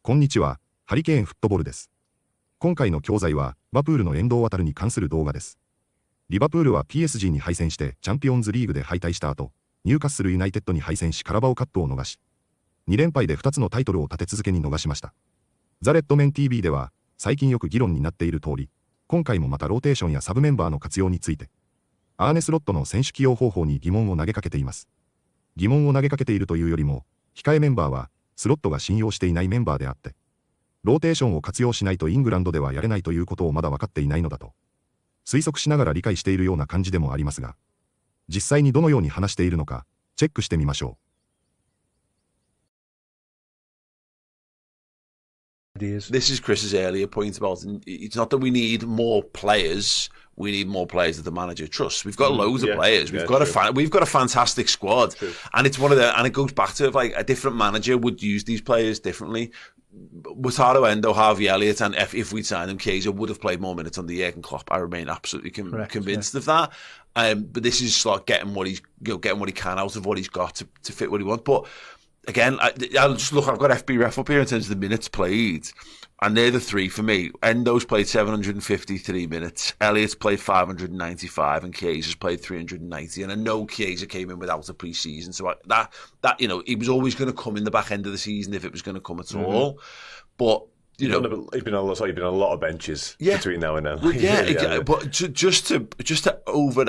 こんにちは、ハリケーンフットボールです。今回の教材は、リヴァプールの遠藤航に関する動画です。リヴァプールは PSG に敗戦してチャンピオンズリーグで敗退した後、ニューカッスルユナイテッドに敗戦しカラバオカップを逃し、2連敗で2つのタイトルを立て続けに逃しました。ザ・レッドメン TV では、最近よく議論になっている通り、今回もまたローテーションやサブメンバーの活用について、スロットの選手起用方法に疑問を投げかけています。疑問を投げかけているというよりも、控えメンバーは、スロットが信用していないメンバーであって、ローテーションを活用しないとイングランドではやれないということをまだ分かっていないのだと、推測しながら理解しているような感じでもありますが、実際にどのように話しているのか、チェックしてみましょう。This is Chris's earlier point about it's not that we need more players. We need more players that the manager trusts. We've got loads of players. We've got a fantastic squad, and it's one of the and it goes back to like a different manager would use these players differently. Wataru Endo, Harvey Elliott, and if we'd signed him, Chiesa would have played more minutes under Jurgen Klopp. I remain absolutely convinced of that. But this is like getting what he can out of what he's got to fit what he wants. But again, I'll just look. I've got FB Ref up here in terms of the minutes played. And they're the three for me. Endo's played 753 minutes. Elliott's played 595, and Chiesa's played 390. And I know Chiesa came in without a pre-season, so that you know he was always going to come in the back end of the season if it was going to come at all. But you know, he's been on a lot of benches between now and then. But just to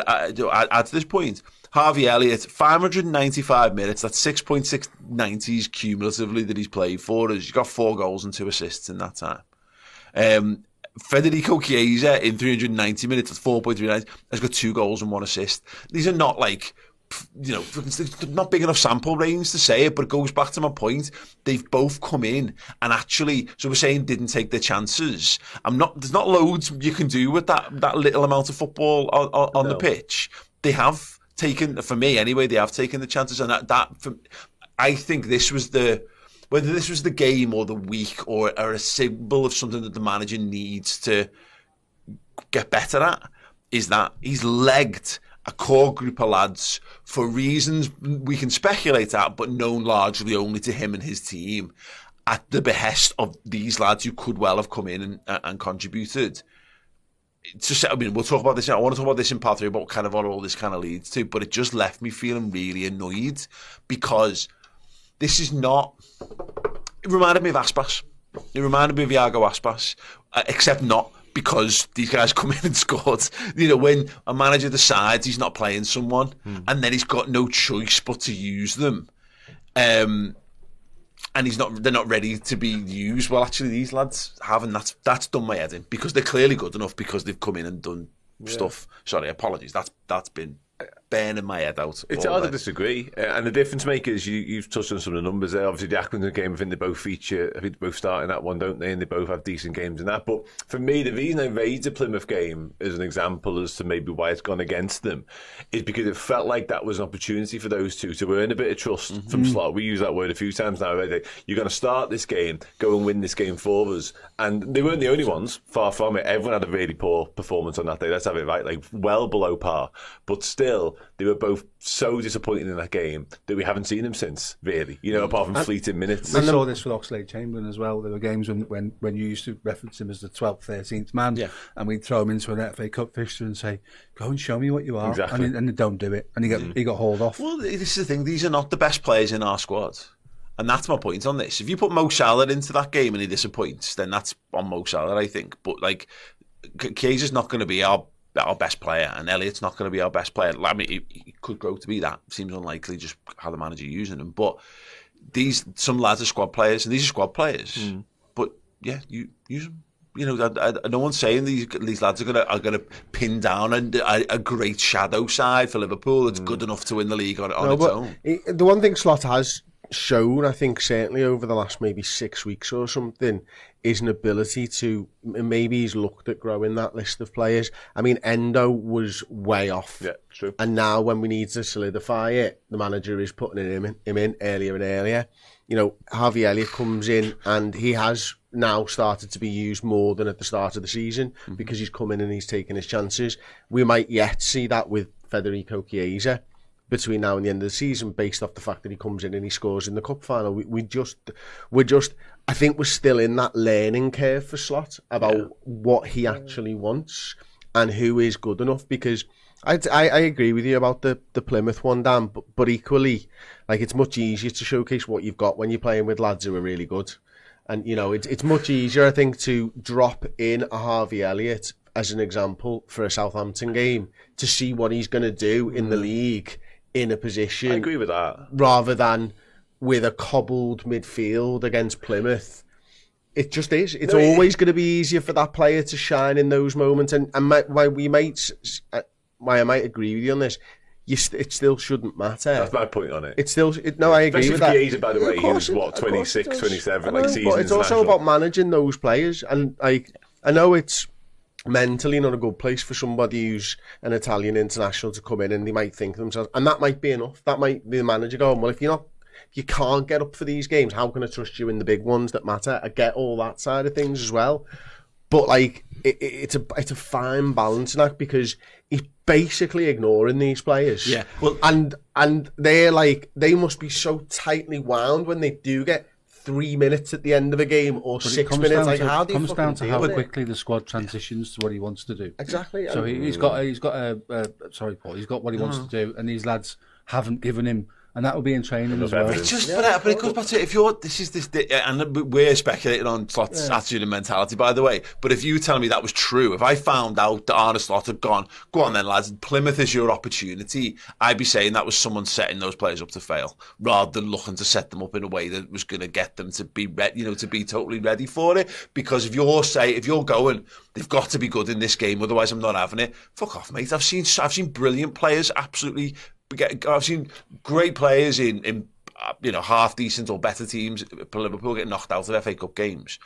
add to this point. Harvey Elliott, 595 minutes, that's 6.690s cumulatively that he's played for us. He's got 4 goals and 2 assists in that time. Federico Chiesa, in 390 minutes, that's 4.39, has got 2 goals and 1 assist. These are not like, you know, not big enough sample range to say it, but it goes back to my point. They've both come in and actually, so we're saying didn't take their chances. There's not loads you can do with that little amount of football on the pitch. They have taken, for me anyway, they have taken the chances, and I think this was whether this was the game or the week or a symbol of something that the manager needs to get better at, is that he's legged a core group of lads for reasons we can speculate at, but known largely only to him and his team, at the behest of these lads who could well have come in and contributed. I mean, we'll talk about this. I want to talk about this in part 3 about kind of what all this kind of leads to, but it just left me feeling really annoyed because this is not. It reminded me of Aspas. It reminded me of Iago Aspas, except not because these guys come in and scored. You know, when a manager decides he's not playing someone, and then he's got no choice but to use them, and they're not ready to be used. Well, actually, these lads haven't. That's done my head in, because they're clearly good enough because they've come in and done stuff. Sorry, apologies. That's been burning my head out. It's hard to disagree. And the difference makers, you've touched on some of the numbers there. Obviously, the Accrington game, I think they both feature. I think they both start in that one, don't they? And they both have decent games in that. But for me, the reason I raised the Plymouth game as an example as to maybe why it's gone against them is because it felt like that was an opportunity for those two to earn a bit of trust from Slot. We use that word a few times now. Right? You're going to start this game, go and win this game for us. And they weren't the only ones, far from it. Everyone had a really poor performance on that day. Let's have it right, like well below par. But still, they were both so disappointing in that game that we haven't seen them since, really. You know, apart from fleeting minutes. We saw this with Oxlade-Chamberlain as well. There were games when you used to reference him as the 12th, 13th man, and we'd throw him into an FA Cup fixture and say, "Go and show me what you are," and they don't do it, and he got hauled off. Well, this is the thing. These are not the best players in our squad. And that's my point on this. If you put Mo Salah into that game and he disappoints, then that's on Mo Salah, I think. But like, Chiesa's not going to be our best player, and Elliott's not going to be our best player. I mean, he could grow to be that. Seems unlikely, just how the manager using him. But some lads are squad players, and these are squad players. But yeah, you use them. You know, no one's saying these lads are gonna pin down a great shadow side for Liverpool. It's good enough to win the league on its own. The one thing Slot has shown, I think, certainly over the last maybe 6 weeks or something, is an ability to, maybe he's looked at growing that list of players. I mean, Endo was way off. Yeah, true. And now when we need to solidify it, the manager is putting him in earlier and earlier. You know, Harvey Elliott comes in and he has now started to be used more than at the start of the season because he's come in and he's taken his chances. We might yet see that with Federico Chiesa. between now and the end of the season based off the fact that he comes in and he scores in the cup final. We're just, I think we're still in that learning curve for Slot about what he actually wants and who is good enough, because I agree with you about the Plymouth one, Dan, but equally, like, it's much easier to showcase what you've got when you're playing with lads who are really good. And, you know, it's much easier, I think, to drop in a Harvey Elliott as an example for a Southampton game to see what he's going to do in the league in a position. I agree with that. Rather than with a cobbled midfield against Plymouth. It just is. It's always going to be easier for that player to shine in those moments. And why I might agree with you on this, it still shouldn't matter. That's my point on it. It's still... No, I agree with that. Especially by the way, he was, 26, 27, like seasons. But it's also about managing those players. And I know it's mentally not a good place for somebody who's an Italian international to come in, and they might think to themselves, and that might be enough. That might be the manager going, well, if you can't get up for these games, how can I trust you in the big ones that matter? I get all that side of things as well. But, like, it's a fine balancing act, because he's basically ignoring these players. Yeah. Well, and they're like, they must be so tightly wound when they do get 3 minutes at the end of a game or 6 minutes. Like, how do you comes down to how it? quickly the squad transitions to what he wants to do. Exactly. So he's got sorry, Paul. He's got what he wants to do, and these lads haven't given him. And that will be in training as well. It's just, but it goes back to, if you're, and we're speculating on Slot's attitude and mentality, by the way, but if you tell me that was true, if I found out that Arne Slot had gone, go on then lads, Plymouth is your opportunity, I'd be saying that was someone setting those players up to fail, rather than looking to set them up in a way that was going to get them to be ready, to be totally ready for it. Because if you're going, they've got to be good in this game, otherwise I'm not having it. Fuck off, mate. I've seen brilliant players, absolutely. I've seen great players in half decent or better teams for Liverpool getting knocked out of FA Cup games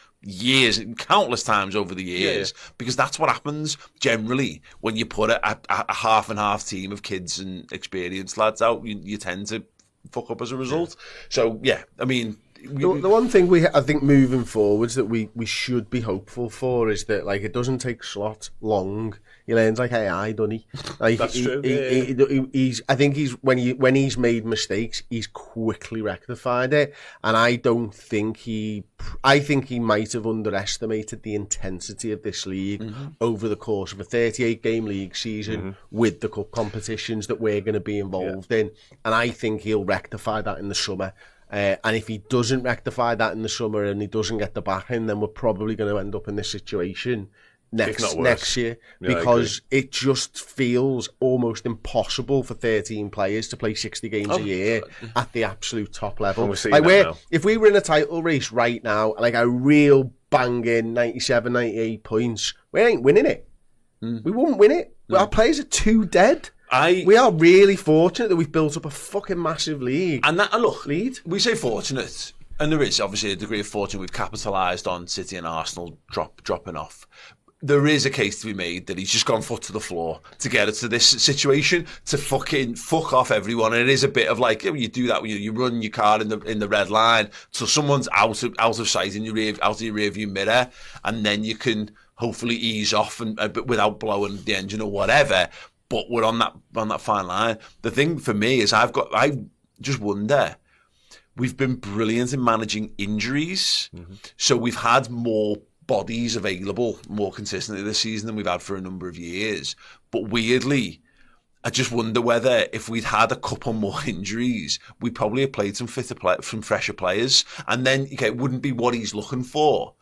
countless times over the years, because that's what happens generally when you put a half and half team of kids and experienced lads out. You tend to fuck up as a result. So yeah, I mean, the one thing I think moving forwards that we should be hopeful for is that, like, it doesn't take Slot long. He learns like AI, doesn't he? Like, that's true. I think when he's made mistakes, he's quickly rectified it. And I think he might have underestimated the intensity of this league over the course of a 38-game league season with the cup competitions that we're going to be involved in. And I think he'll rectify that in the summer. And if he doesn't rectify that in the summer and he doesn't get the backing, then we're probably going to end up in this situation next year, because it just feels almost impossible for 13 players to play 60 games a year at the absolute top level. Like, if we were in a title race right now, like a real banging 97, 98 points, we ain't winning it. We wouldn't win it. Our players are too dead. We are really fortunate that we've built up a fucking massive league. And we say fortunate, and there is obviously a degree of fortune. We've capitalised on City and Arsenal dropping off. There is a case to be made that he's just gone foot to the floor to get us to this situation, to fucking fuck off everyone. And it is a bit of like, you do that when you run your car in the red line till someone's out of sight in out of your rear view mirror, and then you can hopefully ease off but without blowing the engine or whatever. But we're on that fine line. The thing for me is I just wonder, we've been brilliant in managing injuries, so we've had more bodies available more consistently this season than we've had for a number of years. But weirdly, I just wonder whether if we'd had a couple more injuries, we'd probably have played some fresher players. And then, it wouldn't be what he's looking for.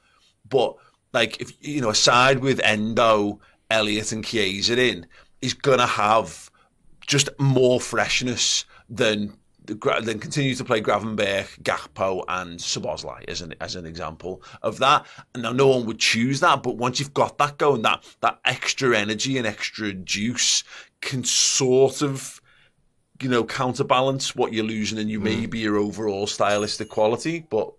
But, like, if a side with Endo, Elliott and Chiesa in, is going to have just more freshness than continue to play Gravenberch, Gakpo and Szoboszlai as an example of that. And now no one would choose that, but once you've got that going, that extra energy and extra juice can sort of, counterbalance what you're losing and maybe your overall stylistic quality. But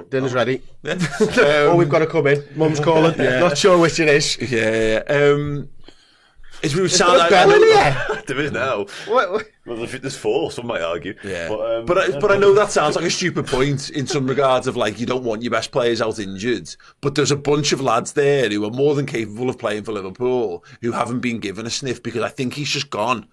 dinner's ready. We've got to come in. Mum's calling. Not sure which it is. It would sound like there is now. Well, there's four. Some might argue. Yeah, but I know that sounds like a stupid point in some regards of, like, you don't want your best players out injured. But there's a bunch of lads there who are more than capable of playing for Liverpool who haven't been given a sniff, because I think he's just gone.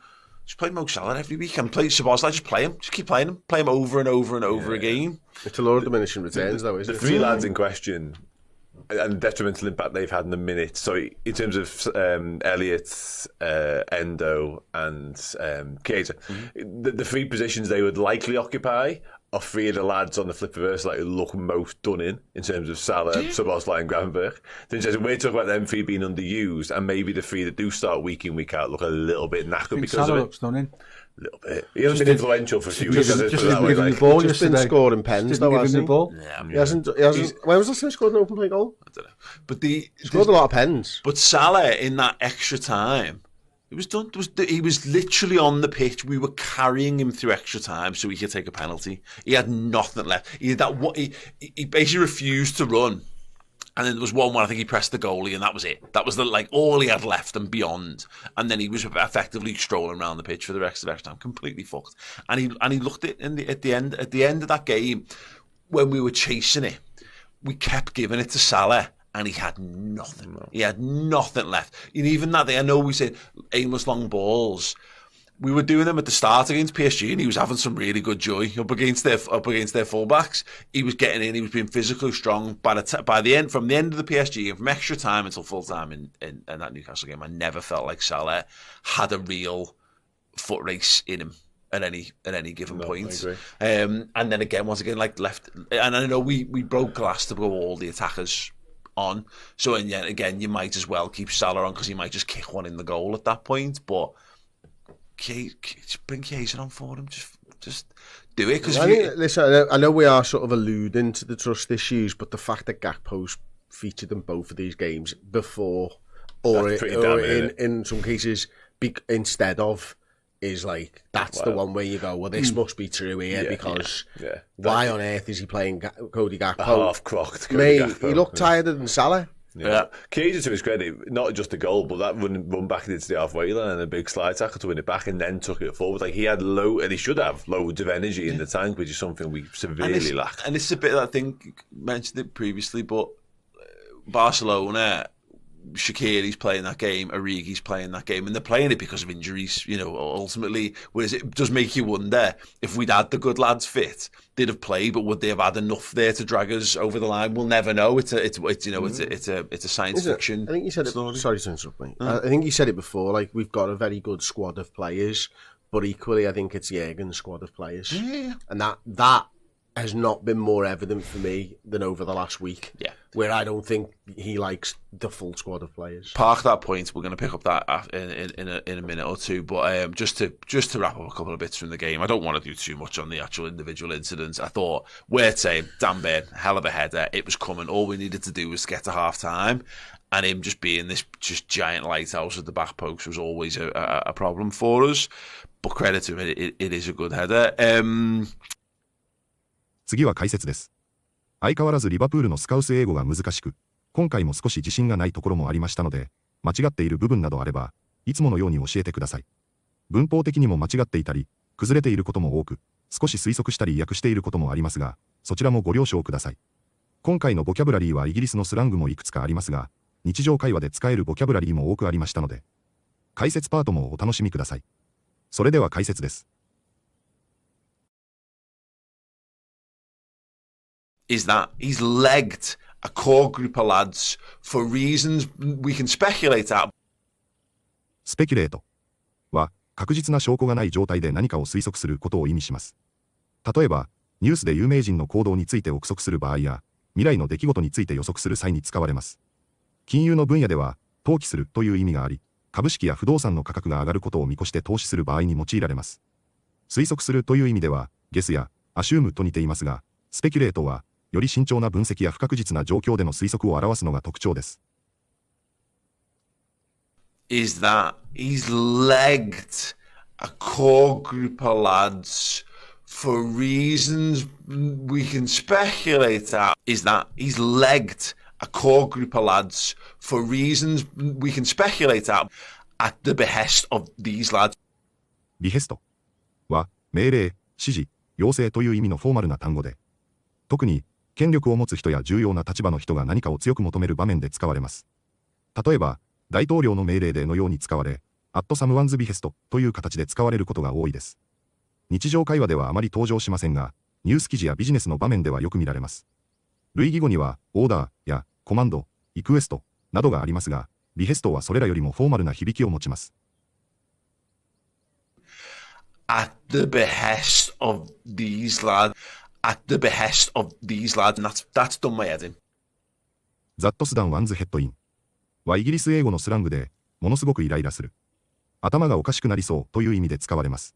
Just play Mo Salah every week and play Szoboszlai. Just play him. Just keep playing him. Play him over and over and over again. It's a lot of diminishing returns, though, isn't it? The three lads in question and the detrimental impact they've had in the minute. So in terms of Elliott, Endo and Keita, the three positions they would likely occupy are three of the lads on the flip reverse who look most done in terms of Salah, Szoboszlai and Gravenberch. Then we're talking about them three being underused, and maybe the three that do start week in, week out look a little bit knackered because Salah of it. looks done in. A little bit. He hasn't been influential for a few weeks. Just that way, giving like. the ball Just been yesterday. scoring pens, though, hasn't he? Ball. Yeah, He hasn't. When was the last time he scored an open play goal? I don't know. But he Scored a lot of pens. But Salah, in that extra time, it was done. He was literally on the pitch. We were carrying him through extra time so he could take a penalty. He had nothing left. He basically refused to run. And then there was one where I think he pressed the goalie, and that was it. That was all he had left and beyond. And then he was effectively strolling around the pitch for the rest of extra time, completely fucked. And he looked at the end of that game when we were chasing it. We kept giving it to Salah. And he had nothing. He had nothing left. And even that, I know we said aimless long balls. We were doing them at the start against PSG, and he was having some really good joy up against their fullbacks. He was getting in. He was being physically strong. From the end of the PSG and from extra time until full time in that Newcastle game, I never felt like Salah had a real foot race in him at any given point. And then again, once again, left. And I know we broke glass to go all the attackers on. So and yet again, you might as well keep Salah on because he might just kick one in the goal at that point. But bring Keita on for him. Just do it. Listen, I know we are sort of alluding to the trust issues, but the fact that Gakpo's featured in both of these games before, or in some cases instead of, is that's the one where you go, well, this must be true here because why on earth is he playing Cody Gakpo? Half-crocked Mate, Gakpo. he looked tired than Salah. Yeah. Keita, to his credit, not just a goal, but that run back into the halfway line and a big slide tackle to win it back and then took it forward. He had and he should have loads of energy in the tank, which is something we severely lack. And it's a bit that I think you mentioned it previously, but Barcelona, Shaqiri's playing that game, Origi's playing that game, and they're playing it because of injuries, ultimately. Whereas it does make you wonder if we'd had the good lads fit, they'd have played, but would they have had enough there to drag us over the line? We'll never know. It's a science fiction. I think you said story. it. Sorry to interrupt me. I think you said it before. We've got a very good squad of players, but equally, I think it's Jurgen's squad of players, and that has not been more evident for me than over the last week. Yeah. Where I don't think he likes the full squad of players. Park that point. We're going to pick up that in a minute or two. But just to wrap up a couple of bits from the game, I don't want to do too much on the actual individual incidents. I thought Huerta, damn bad, hell of a header. It was coming. All we needed to do was get to half time, and him just being this just giant lighthouse at the back post was always a problem for us. But credit to him, it is a good header. 次は解説です。相変わらずリバプールのスカウス英語が難しく、今回も少し自信がないところもありましたので、間違っている部分などあれば、いつものように教えてください。文法的にも間違っていたり、崩れていることも多く、少し推測したり訳していることもありますが、そちらもご了承ください。今回のボキャブラリーはイギリスのスラングもいくつかありますが、日常会話で使えるボキャブラリーも多くありましたので、解説パートもお楽しみください。それでは解説です。Is that he's legged a core group of lads for reasons we can speculate at. スペキュレートは確実な証拠がない状態で何かを推測することを意味します。例えば、ニュースで有名人の行動について憶測する場合や、未来の出来事について予測する際に使われます。金融の分野では、投機するという意味があり、株式や不動産の価格が上がることを見越して投資する場合に用いられます。推測するという意味では、ゲスやアシュームと似ていますが、スペキュレートは、より慎重な分析や不確実な状況での推測を表すのが特徴です。Is that he's legged a core group of lads for reasons we can speculate at. Is that he's legged a core group of lads for reasons we can speculate at the behest of these lads. ビヘストは命令、指示、要請という意味のフォーマルな単語で、特に権力を持つ人や重要な立場の人が何かを強く求める場面で使われます。例えば、大統領の命令でのように使われ、at someone's behest という形で使われることが多いです。日常会話ではあまり登場しませんが、ニュース記事やビジネスの場面ではよく見られます。類義語には、オーダーやコマンド、リクエストなどがありますが、ビヘストはそれらよりもフォーマルな響きを持ちます。At the behest of these lads, at the behest of these lads, and that's done my head in. That down one's head in はイギリス英語のスラングで、ものすごくイライラする。頭がおかしくなりそうという意味で使われます。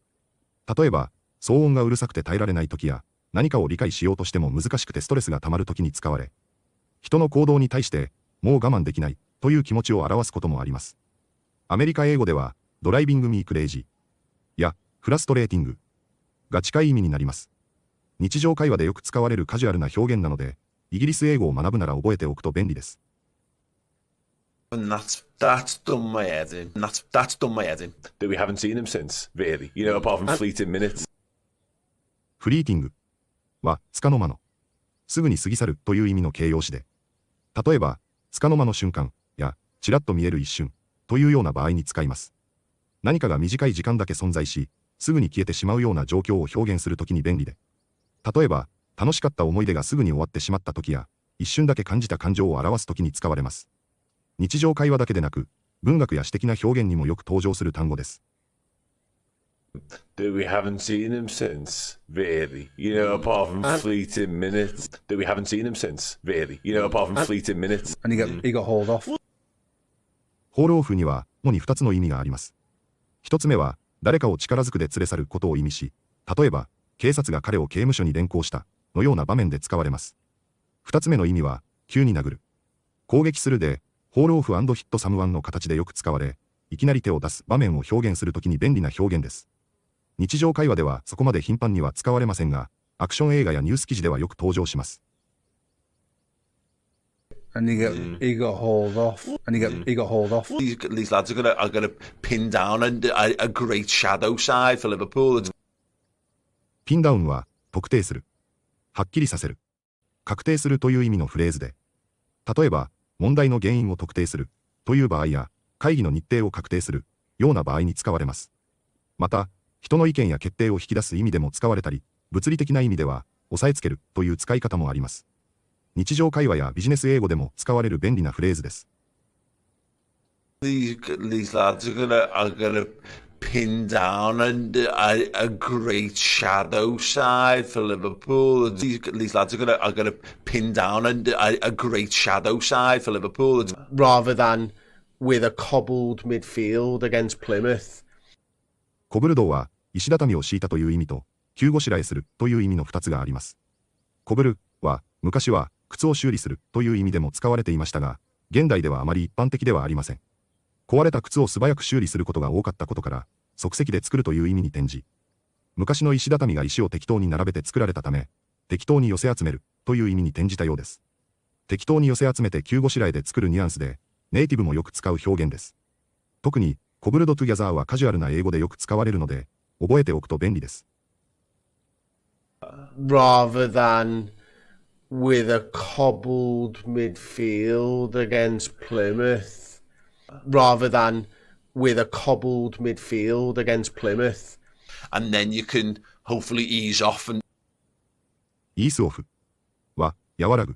例えば、騒音がうるさくて耐えられないときや、何かを理解しようとしても難しくてストレスが溜まるときに使われ、人の行動に対して、もう我慢できないという気持ちを表すこともあります。アメリカ英語では、ドライビングミークレイジーやフラストレーティングが近い意味になります。日常会話でよく使われるカジュアルな表現なので、イギリス英語を学ぶなら覚えておくと便利です。And that's done my head in. That's done my head in. That we haven't seen him since, really. You know, apart from fleeting minutes. フリーティングは、束の間の、すぐに過ぎ去るという意味の形容詞で、例えば、束の間の瞬間や、ちらっと見える一瞬というような場合に使います。何かが短い時間だけ存在し、すぐに消えてしまうような状況を表現するときに便利で、例えば、楽しかった思い出がすぐに終わってしまったときや、一瞬だけ感じた感情を表すときに使われます。日常会話だけでなく、文学や詩的な表現にもよく登場する単語です。That we haven't seen him since, really. You know, apart from fleeting minutes. That we haven't seen him since, really. You know, apart from fleeting minutes. And he got hauled off. ホールオフには主に2つの意味があります。1つ目は、誰かを力ずくで連れ去ることを意味し、例えば、警察が彼を刑務所に連行したのような場面で使われます。2つ目の意味は、急に殴る。攻撃するで、ホールオフ&ヒットサムワンの形でよく使われ、いきなり手を出す場面を表現するときに便利な表現です。日常会話ではそこまで頻繁には使われませんが、アクション映画やニュース記事ではよく登場します。And he got hauled off. And he got hauled off. These lads are gonna pin down a great shadow side for Liverpool. ピンダウンは、特定する。はっきりさせる。確定するという意味のフレーズで、例えば、問題の原因を特定するという場合や、会議の日程を確定するような場合に使われます。また、人の意見や決定を引き出す意味でも使われたり、物理的な意味では、押さえつけるという使い方もあります。日常会話やビジネス英語でも使われる便利なフレーズです。These lads are gonna pin down a great shadow side for Liverpool. These lads are gonna pin down a great shadow side for Liverpool. Rather than with a cobbled midfield against Plymouth. コブルドーは石畳を敷いたという意味と急ごしらえするという意味の2つがあります。コブルは昔は靴を修理するという意味でも使われていましたが、現代ではあまり一般的ではありません。壊れた靴を素早く修理することが多かったことから、即席で作るという意味に転じ、昔の石畳が石を適当に並べて作られたため、適当に寄せ集めるという意味に転じたようです。適当に寄せ集めて急ごしらえで作るニュアンスで、ネイティブもよく使う表現です。特に、コブルドトゥギャザーはカジュアルな英語でよく使われるので、覚えておくと便利です。Rather than with a cobbled midfield against Plymouth. Rather than with a cobbled midfield against Plymouth. And then you can hopefully ease off and... イースオフは、和らぐ、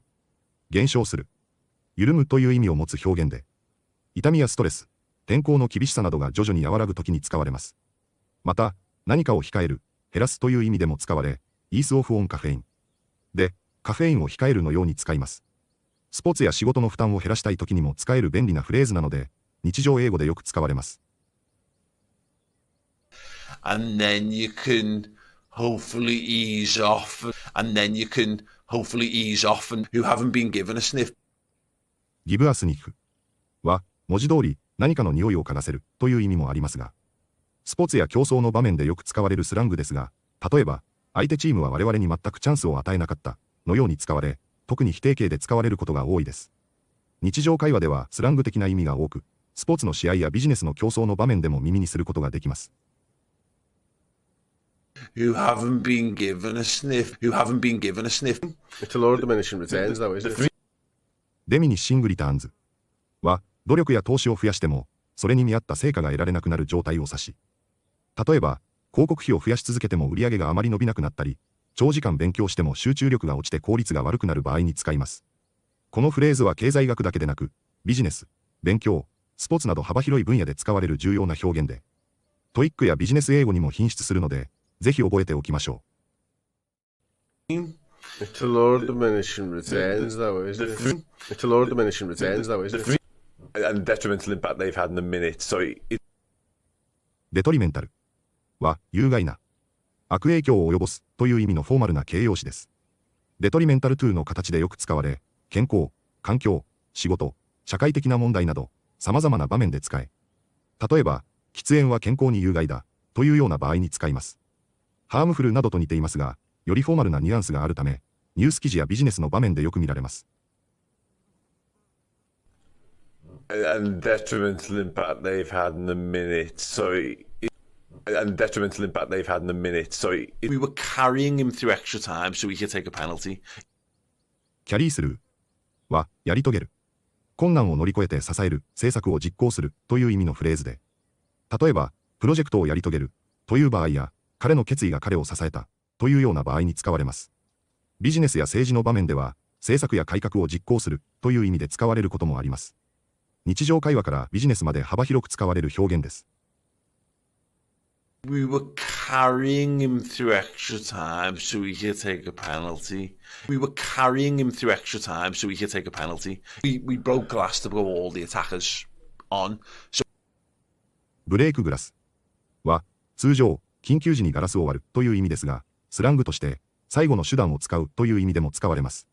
減少する、緩むという意味を持つ表現で、痛みやストレス、天候の厳しさなどが徐々に和らぐときに使われます。また、何かを控える、減らすという意味でも使われ、イースオフオンカフェイン。で、カフェインを控えるのように使います。スポーツや仕事の負担を減らしたいときにも使える便利なフレーズなので、日常英語でよく使われます。And then you can hopefully ease off. And then you can hopefully ease off and who haven't been given a sniff. Give a sniff は、文字通り何かの匂いを嗅がせるという意味もありますが、スポーツや競争の場面でよく使われるスラングですが、例えば、相手チームは我々に全くチャンスを与えなかったのように使われ、特に否定形で使われることが多いです。日常会話ではスラング的な意味が多く、スポーツの試合やビジネスの競争の場面でも耳にすることができます。Who haven't been given a sniff. Who haven't been given a sniff. It's a law of diminishing returns, though, isn't it? デミニッシングリターンズは、努力や投資を増やしても、それに見合った成果が得られなくなる状態を指し、例えば、広告費を増やし続けても売上があまり伸びなくなったり、長時間勉強しても集中力が落ちて効率が悪くなる場合に使います。このフレーズは経済学だけでなく、ビジネス、勉強、スポーツなど幅広い分野で使われる重要な表現で、トイックやビジネス英語にも品質するので、ぜひ覚えておきましょう。It's a lot of diminishing returns though, isn't it? It's a lot of diminishing returns though, isn't it? And the detrimental impact they've had in the minute. Soデトリメンタルは有害な、悪影響を及ぼすという意味のフォーマルな形容詞です。デトリメンタルトゥの形でよく使われ、健康、環境、仕事、社会的な問題など、様々な場面で使え。例えば、喫煙は健康に有害だというような場合に使います。ハームフルなどと似ていますが、よりフォーマルなニュアンスがあるため、ニュース記事やビジネスの場面でよく見られます。and detrimental impact they've had in the minute. So and detrimental impact they've had in the minute. So we were carrying him through extra time so we could take a penalty. キャリーするはやり遂げる。困難を乗り越えて支える、政策を実行するという意味のフレーズで、例えば、プロジェクトをやり遂げるという場合や、彼の決意が彼を支えたというような場合に使われます。ビジネスや政治の場面では、政策や改革を実行するという意味で使われることもあります。日常会話からビジネスまで幅広く使われる表現です。We were carrying him through extra time so we could take a penalty. We were carrying him through extra time so we could take a penalty. We broke glass to blow all the attackers on. So ブレークグラスは通常緊急時にガラスを割るという意味ですが、スラングとして最後の手段を使うという意味でも使われます。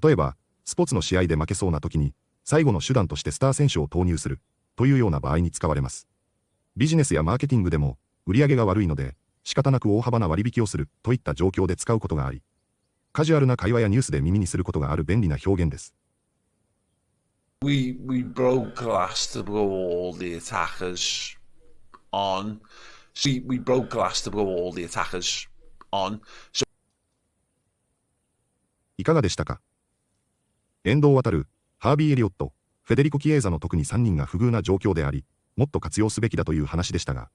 例えば、スポーツの試合で負けそうな時に最後の手段としてスター選手を投入するというような場合に使われます。ビジネスやマーケティングでも売上が悪いので仕方なく大幅な割引をするといった状況で使うことがあり、カジュアルな会話やニュースで耳にすることがある便利な表現です。We broke glass to blow all the attackers on. We broke glass to blow all the attackers on. いかがでしたか？遠藤航、ハービー・エリオット、フェデリコ・キエーザの特に3人が不遇な状況であり、もっと活用すべきだという話でしたが、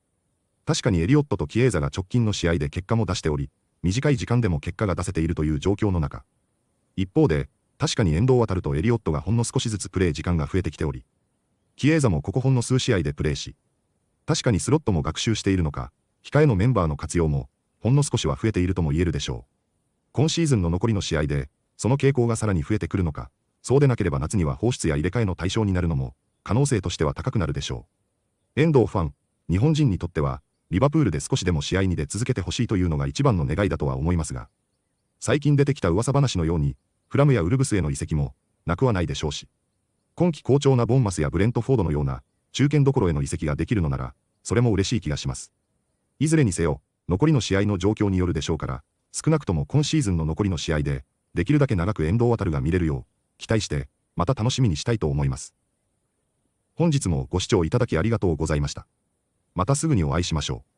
確かにエリオットとキエーザが直近の試合で結果も出しており、短い時間でも結果が出せているという状況の中、一方で、確かに遠藤航とエリオットがほんの少しずつプレー時間が増えてきており、キエーザもここほんの数試合でプレーし、確かにスロットも学習しているのか、控えのメンバーの活用も、ほんの少しは増えているとも言えるでしょう。今シーズンの残りの試合で、その傾向がさらに増えてくるのか、そうでなければ夏には放出や入れ替えの対象になるのも、可能性としては高くなるでしょう。遠藤ファン、日本人にとっては、リバプールで少しでも試合に出続けてほしいというのが一番の願いだとは思いますが、最近出てきた噂話のように、フラムやウルブスへの移籍も、なくはないでしょうし、今季好調なボンマスやブレントフォードのような、中堅どころへの移籍ができるのなら、それも嬉しい気がします。いずれにせよ、残りの試合の状況によるでしょうから、少なくとも今シーズンの残りの試合で、できるだけ長く遠藤航が見れるよう、期待して、また楽しみにしたいと思います。本日もご視聴いただきありがとうございました。またすぐにお会いしましょう。